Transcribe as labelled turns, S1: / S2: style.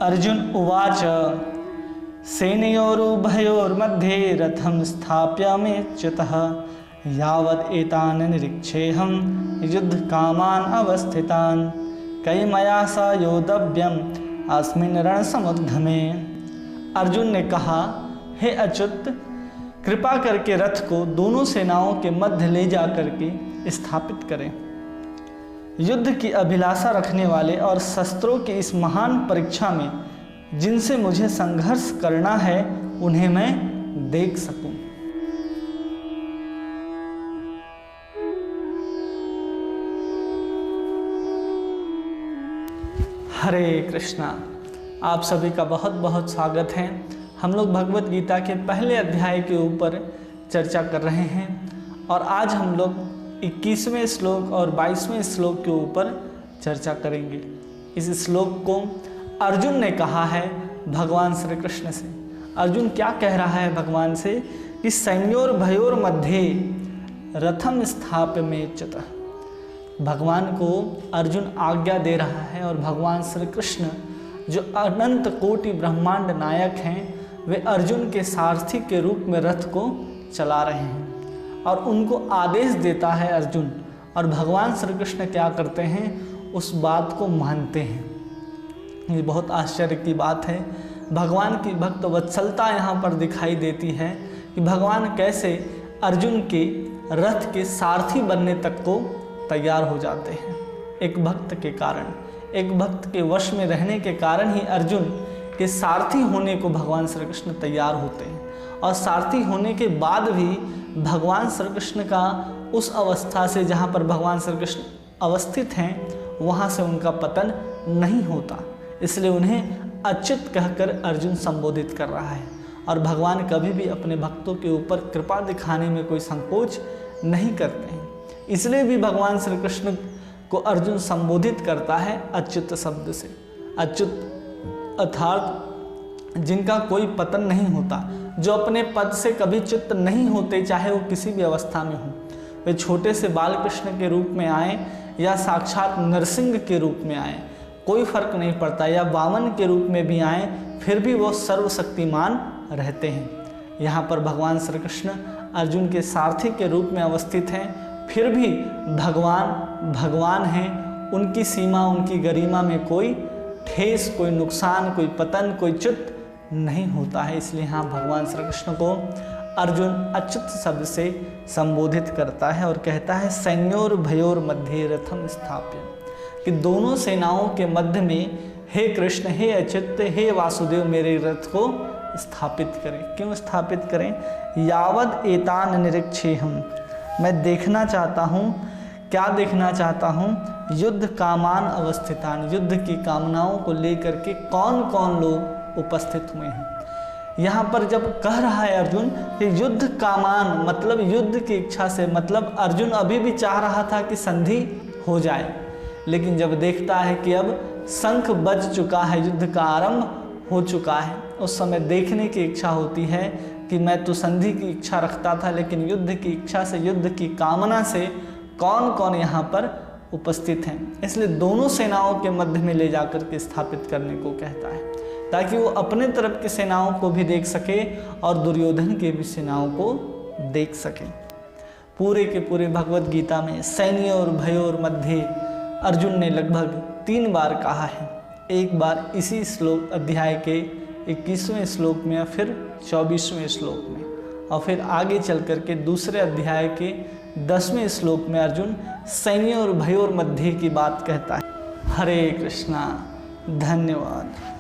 S1: अर्जुन उवाच सेनयोरुभयोर्मध्ये रथं स्थाप्याम्यच्युतः यावत् एतान् निरीक्षेऽहं युद्धकामान् अवस्थितान् कैमया स योद्धव्यम् अस्मिन् रणसमुद्यमे। अर्जुन ने कहा, हे अच्युत, कृपा करके रथ को दोनों सेनाओं के मध्य ले जा करके स्थापित करें। युद्ध की अभिलाषा रखने वाले और शस्त्रों की इस महान परीक्षा में जिनसे मुझे संघर्ष करना है उन्हें मैं देख सकूं। हरे कृष्णा। आप सभी का बहुत बहुत स्वागत है। हम लोग भगवत गीता के पहले अध्याय के ऊपर चर्चा कर रहे हैं और आज हम लोग 21वें श्लोक और 22वें श्लोक के ऊपर चर्चा करेंगे। इस श्लोक को अर्जुन ने कहा है भगवान श्री कृष्ण से। अर्जुन क्या कह रहा है भगवान से कि सैन्योर भयोर मध्य रथम स्थाप्यमेच्युतः। भगवान को अर्जुन आज्ञा दे रहा है और भगवान श्री कृष्ण जो अनंत कोटि ब्रह्मांड नायक हैं वे अर्जुन के सारथी के रूप में रथ को चला रहे हैं और उनको आदेश देता है अर्जुन। और भगवान श्री कृष्ण क्या करते हैं, उस बात को मानते हैं। ये बहुत आश्चर्य की बात है। भगवान की भक्त वत्सलता यहाँ पर दिखाई देती है कि भगवान कैसे अर्जुन के रथ के सारथी बनने तक को तैयार हो जाते हैं। एक भक्त के कारण, एक भक्त के वश में रहने के कारण ही अर्जुन के सारथी होने को भगवान श्री कृष्ण तैयार होते हैं। और सारथी होने के बाद भी भगवान श्री कृष्ण का उस अवस्था से जहाँ पर भगवान श्री कृष्ण अवस्थित हैं वहाँ से उनका पतन नहीं होता। इसलिए उन्हें अच्युत कहकर अर्जुन संबोधित कर रहा है। और भगवान कभी भी अपने भक्तों के ऊपर कृपा दिखाने में कोई संकोच नहीं करते हैं। इसलिए भी भगवान श्री कृष्ण को अर्जुन संबोधित करता है अच्युत शब्द से। अच्युत अर्थात जिनका कोई पतन नहीं होता, जो अपने पद से कभी च्युत नहीं होते, चाहे वो किसी भी अवस्था में हो। वे छोटे से बाल कृष्ण के रूप में आए या साक्षात नरसिंह के रूप में आए, कोई फर्क नहीं पड़ता, या वामन के रूप में भी आए, फिर भी वो सर्वशक्तिमान रहते हैं। यहाँ पर भगवान श्री कृष्ण अर्जुन के सारथी के रूप में अवस्थित हैं, फिर भी भगवान हैं। उनकी सीमा, उनकी गरिमा में कोई ठेस, कोई नुकसान, कोई पतन, कोई च्युत नहीं होता है। इसलिए हाँ, भगवान श्री कृष्ण को अर्जुन अच्युत शब्द से संबोधित करता है और कहता है सैन्योर भयोर मध्य रथम स्थाप्य, कि दोनों सेनाओं के मध्य में हे कृष्ण, हे अच्युत, हे वासुदेव, मेरे रथ को स्थापित करें। क्यों स्थापित करें? यावद एतान निरीक्षेऽहम्, मैं देखना चाहता हूँ। क्या देखना चाहता हूँ? युद्ध कामान अवस्थितान, युद्ध की कामनाओं को लेकर के कौन कौन लोग उपस्थित हुए हैं। यहाँ पर जब कह रहा है अर्जुन कि युद्ध कामान, मतलब युद्ध की इच्छा से, मतलब अर्जुन अभी भी चाह रहा था कि संधि हो जाए, लेकिन जब देखता है कि अब शंख बज चुका है, युद्ध का आरंभ हो चुका है, उस समय देखने की इच्छा होती है कि मैं तो संधि की इच्छा रखता था, लेकिन युद्ध की इच्छा से, युद्ध की कामना से कौन कौन यहाँ पर उपस्थित हैं। इसलिए दोनों सेनाओं के मध्य में ले जाकर के स्थापित करने को कहता है, ताकि वो अपने तरफ की सेनाओं को भी देख सके और दुर्योधन के भी सेनाओं को देख सके। पूरे के पूरे भगवत गीता में सैन्योर भयोर मध्य अर्जुन ने लगभग 3 बार कहा है। एक बार इसी श्लोक अध्याय के 21वें श्लोक में, या फिर 24वें श्लोक में, और फिर आगे चल कर के दूसरे अध्याय के 10वें श्लोक में अर्जुन सैन्योर भयोर मध्य की बात कहता है। हरे कृष्णा। धन्यवाद।